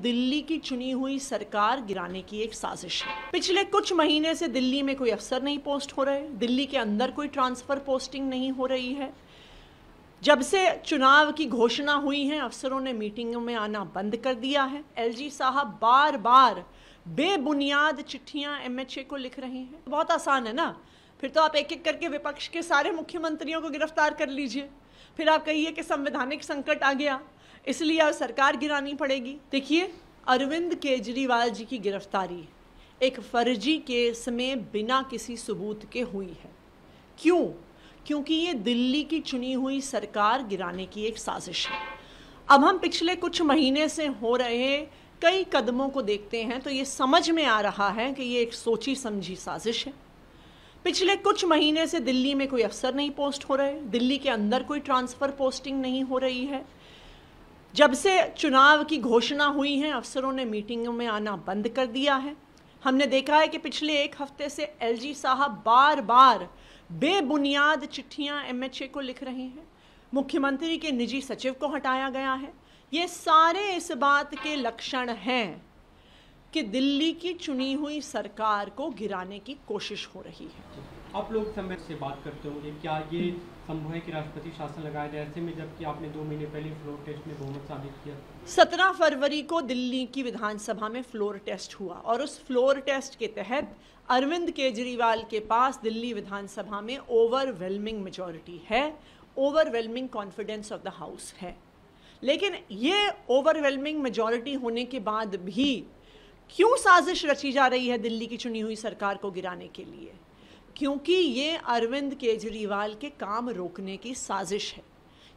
दिल्ली की चुनी हुई सरकार गिराने की एक साजिश है। पिछले कुछ महीने से दिल्ली में कोई अफसर नहीं पोस्ट हो रहे, दिल्ली के अंदर कोई ट्रांसफर पोस्टिंग नहीं हो रही है। जब से चुनाव की घोषणा हुई है, अफसरों ने मीटिंगों में आना बंद कर दिया है। एलजी साहब बार बार बेबुनियाद चिट्ठियां एमएचए को लिख रहे हैं। बहुत आसान है ना, फिर तो आप एक एक करके विपक्ष के सारे मुख्यमंत्रियों को गिरफ्तार कर लीजिए। फिर आप कहिए कि संवैधानिक संकट आ गया, इसलिए अब सरकार गिरानी पड़ेगी। देखिए, अरविंद केजरीवाल जी की गिरफ्तारी एक फर्जी केस में बिना किसी सबूत के हुई है। क्यों? क्योंकि ये दिल्ली की चुनी हुई सरकार गिराने की एक साजिश है। अब हम पिछले कुछ महीने से हो रहे कई कदमों को देखते हैं तो ये समझ में आ रहा है कि ये एक सोची समझी साजिश है। पिछले कुछ महीने से दिल्ली में कोई अफसर नहीं पोस्ट हो रहे, दिल्ली के अंदर कोई ट्रांसफर पोस्टिंग नहीं हो रही है। जब से चुनाव की घोषणा हुई है, अफसरों ने मीटिंगों में आना बंद कर दिया है। हमने देखा है कि पिछले एक हफ्ते से एलजी साहब बार बार बेबुनियाद चिट्ठियां एमएचए को लिख रहे हैं। मुख्यमंत्री के निजी सचिव को हटाया गया है। ये सारे इस बात के लक्षण हैं कि दिल्ली की चुनी हुई सरकार को गिराने की कोशिश हो रही है। आप लोग समय से बात करते होंगे, क्या ये संभव है कि राष्ट्रपति शासन लगाया जाए, ऐसे में जबकि आपने 2 महीने पहले फ्लोर टेस्ट में बहुमत साबित किया? 17 फरवरी को दिल्ली की विधानसभा में फ्लोर टेस्ट हुआ और उस फ्लोर टेस्ट के तहत अरविंद केजरीवाल के पास दिल्ली विधानसभा में ओवरवेलमिंग मेजॉरिटी है, overwhelming confidence of the house है। लेकिन ये ओवरवेलमिंग मेजॉरिटी होने के बाद भी क्यों साजिश रची जा रही है दिल्ली की चुनी हुई सरकार को गिराने के लिए? क्योंकि ये अरविंद केजरीवाल के काम रोकने की साजिश है।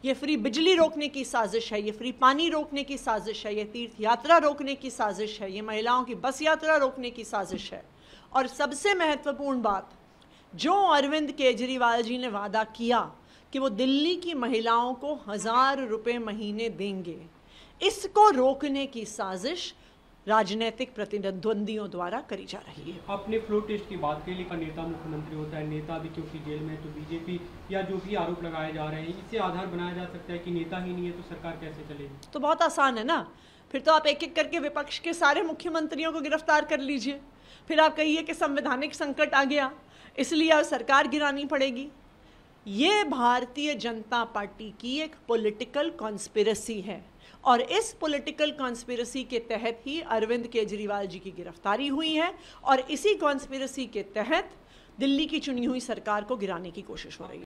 ये फ्री बिजली रोकने की साजिश है, ये फ्री पानी रोकने की साजिश है, ये तीर्थ यात्रा रोकने की साजिश है, ये महिलाओं की बस यात्रा रोकने की साजिश है। और सबसे महत्वपूर्ण बात, जो अरविंद केजरीवाल जी ने वादा किया कि वो दिल्ली की महिलाओं को 1000 रुपये महीने देंगे, इसको रोकने की साजिश राजनीतिक प्रतिद्वंदियों द्वारा करी जा रही है। आपने फ्लोर टेस्ट की बात की, लेकिन नेता मुख्यमंत्री होता है, नेता भी क्योंकि जेल में है, तो बीजेपी या जो भी आरोप लगाए जा रहे हैं, इससे आधार बनाया जा सकता है कि नेता ही नहीं है तो सरकार कैसे चलेगी? तो बहुत आसान है ना, फिर तो आप एक एक करके विपक्ष के सारे मुख्यमंत्रियों को गिरफ्तार कर लीजिए। फिर आप कहिए कि संवैधानिक संकट आ गया, इसलिए अब सरकार गिरानी पड़ेगी। ये भारतीय जनता पार्टी की एक पॉलिटिकल कॉन्स्पिरेसी है और इस पॉलिटिकल कॉन्स्पिरेसी के तहत ही अरविंद केजरीवाल जी की गिरफ्तारी हुई है और इसी कॉन्स्पिरेसी के तहत दिल्ली की चुनी हुई सरकार को गिराने की कोशिश हो रही है।